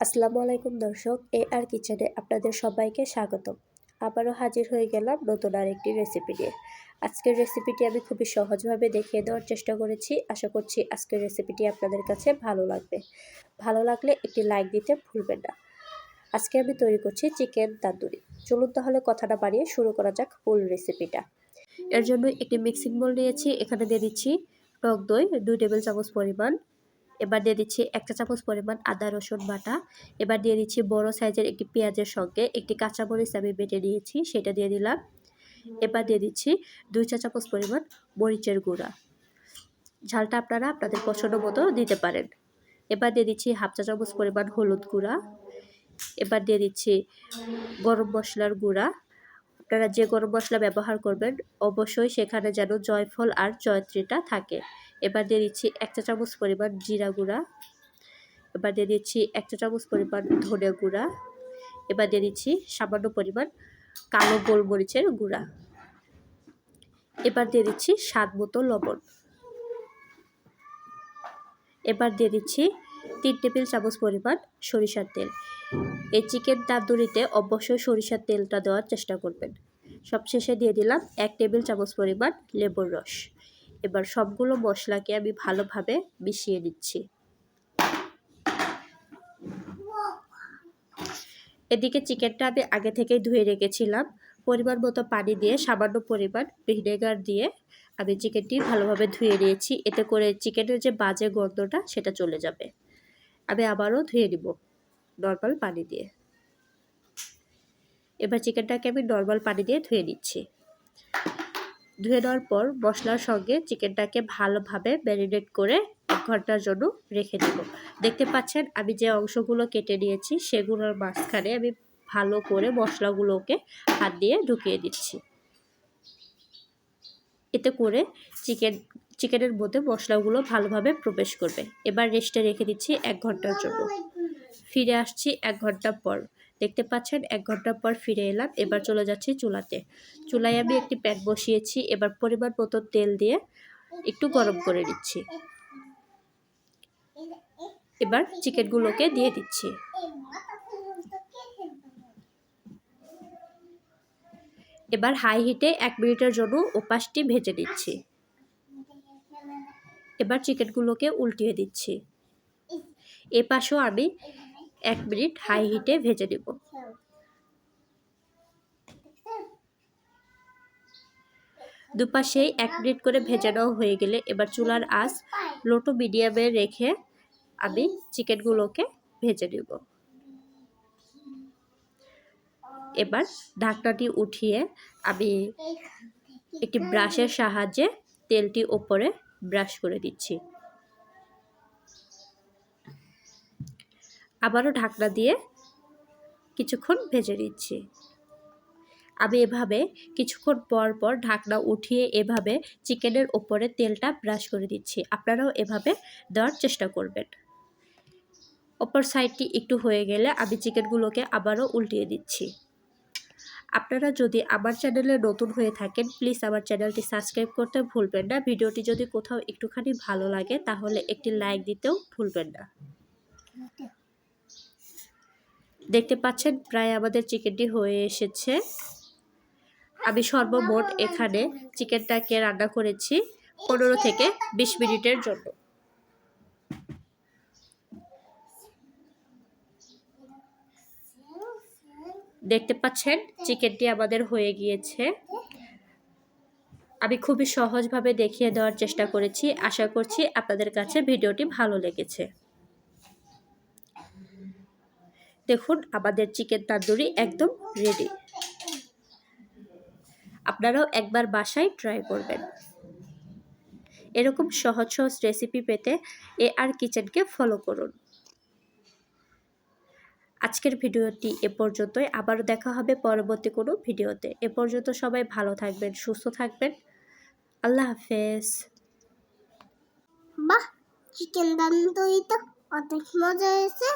আসসালামু আলাইকুম দর্শক, আর কিচেনে আপনাদের সবাইকে স্বাগতম। আবারও হাজির হয়ে গেলাম নতুন আরেকটি রেসিপি নিয়ে। আজকের রেসিপিটি আমি খুবই সহজভাবে দেখিয়ে দেওয়ার চেষ্টা করেছি। আশা করছি আজকের রেসিপিটি আপনাদের কাছে ভালো লাগবে। ভালো লাগলে একটি লাইক দিতে ভুলবেন না। আজকে আমি তৈরি করছি চিকেন তান্দুরি। চলুন তাহলে কথা না বাড়িয়ে শুরু করা যাক ফুল রেসিপিটা। এর জন্য একটি মিক্সিং বোল নিয়েছি। এখানে দিয়ে দিচ্ছি টক দই 2 টেবিল চামচ পরিমাণ। এবার দিয়ে দিচ্ছি 1 চা চামচ পরিমাণ আদা রসুন বাটা। এবার দিয়ে দিচ্ছি বড় সাইজের একটি পেঁয়াজের সঙ্গে একটি কাঁচামরিচ আমি বেটে নিয়েছি, সেটা দিয়ে দিলাম। এবার দিয়ে দিচ্ছি 2 চা চামচ পরিমাণ মরিচের গুঁড়া। ঝালটা আপনারা আপনাদের পছন্দ মতো দিতে পারেন। এবার দিয়ে দিচ্ছি 1/2 চা চামচ পরিমাণ হলুদ গুঁড়া। এবার দিয়ে দিচ্ছি গরম মশলার গুঁড়া। আপনারা যে গরম মশলা ব্যবহার করবেন অবশ্যই সেখানে যেন জয়ফল আর জয়ত্রীটা থাকে। এবার দিয়ে দিচ্ছি 1 চা চামচ পরিমাণ জিরা গুঁড়া। এবার দিয়ে দিচ্ছি 1 চা চামচ পরিমাণ ধনে গুঁড়া। এবার দিয়ে দিচ্ছি সামান্য পরিমাণ কালো গোলমরিচের গুঁড়া। এবার দিয়ে দিচ্ছি স্বাদ মতো লবণ। এবার দিয়ে দিচ্ছি 3 টেবিল চামচ পরিমাণ সরিষার তেল। এই চিকেন তান্দুরিতে অবশ্যই সরিষার তেলটা দেওয়ার চেষ্টা করবেন। সবশেষে দিয়ে দিলাম 1 টেবিল চামচ পরিমাণ লেবুর রস। এবার সবগুলো মশলাকে আমি ভালোভাবে মিশিয়ে নিচ্ছি। এদিকে চিকেনটা আমি আগে থেকেই ধুয়ে রেখেছিলাম। পরিমাণ মতো পানি দিয়ে সামান্য পরিমাণ ভিনেগার দিয়ে আমি চিকেনটি ভালোভাবে ধুয়ে নিয়েছি। এতে করে চিকেনের যে বাজে গন্ধটা সেটা চলে যাবে। আমি আবারও ধুয়ে নিব নর্মাল পানি দিয়ে। এবার চিকেনটাকে আমি নর্মাল পানি দিয়ে ধুয়ে নিচ্ছি। ধুয়ে নেওয়ার পর মশলার সঙ্গে চিকেনটাকে ভালোভাবে ম্যারিনেট করে 1 ঘন্টার জন্য রেখে দেব। দেখতে পাচ্ছেন আমি যে অংশগুলো কেটে নিয়েছি সেগুলোর মাঝখানে আমি ভালো করে মশলাগুলোকে হাত দিয়ে ঢুকিয়ে দিচ্ছি। এতে করে চিকেনের মধ্যে মশলাগুলো ভালোভাবে প্রবেশ করবে। এবার রেস্টে রেখে দিচ্ছি 1 ঘন্টার জন্য। ফিরে আসছি 1 ঘন্টা পর। দেখতে পাচ্ছেন 1 ঘন্টা পর ফিরে এলাম। এবার চলে যাচ্ছি চুলাতে। চুলায় আমি একটি প্যান বসিয়েছি। এবার পরিমাণ মতো তেল দিয়ে একটু গরম করে নিচ্ছি। এবার চিকেনগুলোকে দিয়ে দিচ্ছি। এবার হাই হিটে 1 মিনিটের জন্য ওপাশটি ভেজে নিচ্ছি। এবার চিকেনগুলোকে উল্টিয়ে দিচ্ছি। এপাশেও আমি 1 মিনিট হাই হিটে ভেজে নেব। দুপাশেই 1 মিনিট করে ভেজে নেওয়া হয়ে গেলে এবার চুলার আঁচ লো টু মিডিয়ামে রেখে আমি চিকেনগুলোকে ভেজে নেব। এবার ঢাকনাটি উঠিয়ে আমি একটি ব্রাশের সাহায্যে তেলটি ওপরে ব্রাশ করে দিচ্ছি। আবারও ঢাকনা দিয়ে কিছুক্ষণ ভেজে নিচ্ছি। আমি এভাবে কিছুক্ষণ পর পর ঢাকনা উঠিয়ে এভাবে চিকেনের ওপরে তেলটা ব্রাশ করে দিচ্ছি। আপনারাও এভাবে দেওয়ার চেষ্টা করবেন। অপর সাইডটি একটু হয়ে গেলে আমি চিকেনগুলোকে আবারও উল্টিয়ে দিচ্ছি। আপনারা যদি আমার চ্যানেলে নতুন হয়ে থাকেন প্লিজ আমার চ্যানেলটি সাবস্ক্রাইব করতে ভুলবেন না। ভিডিওটি যদি কোথাও একটুখানি ভালো লাগে তাহলে একটি লাইক দিতেও ভুলবেন না। দেখতে পাচ্ছেন প্রায় আমাদের চিকেনটি হয়ে এসেছে। আমি সর্বমোট এখানে চিকেনটাকে রান্না করেছি 15 থেকে 20 মিনিটের জন্য। দেখতে পাচ্ছেন চিকেনটি আমাদের হয়ে গিয়েছে। আমি খুবই সহজভাবে দেখিয়ে দেওয়ার চেষ্টা করেছি। আশা করছি আপনাদের কাছে ভিডিওটি ভালো লেগেছে। দেখুন আমাদের চিকেন তান্দুরি একদম রেডি। আপনারাও একবার বাসায় ট্রাই করবেন। এরকম সহজ সহজ রেসিপি পেতে আর কিচেনকে ফলো করুন। আজকের ভিডিওটি এ পর্যন্তই। আবারও দেখা হবে পরবর্তী কোনো ভিডিওতে। এ পর্যন্ত সবাই ভালো থাকবেন, সুস্থ থাকবেন। আল্লাহ হাফেজ। বাহ, চিকেন তান্দুরি তো অনেক মজা হয়েছে।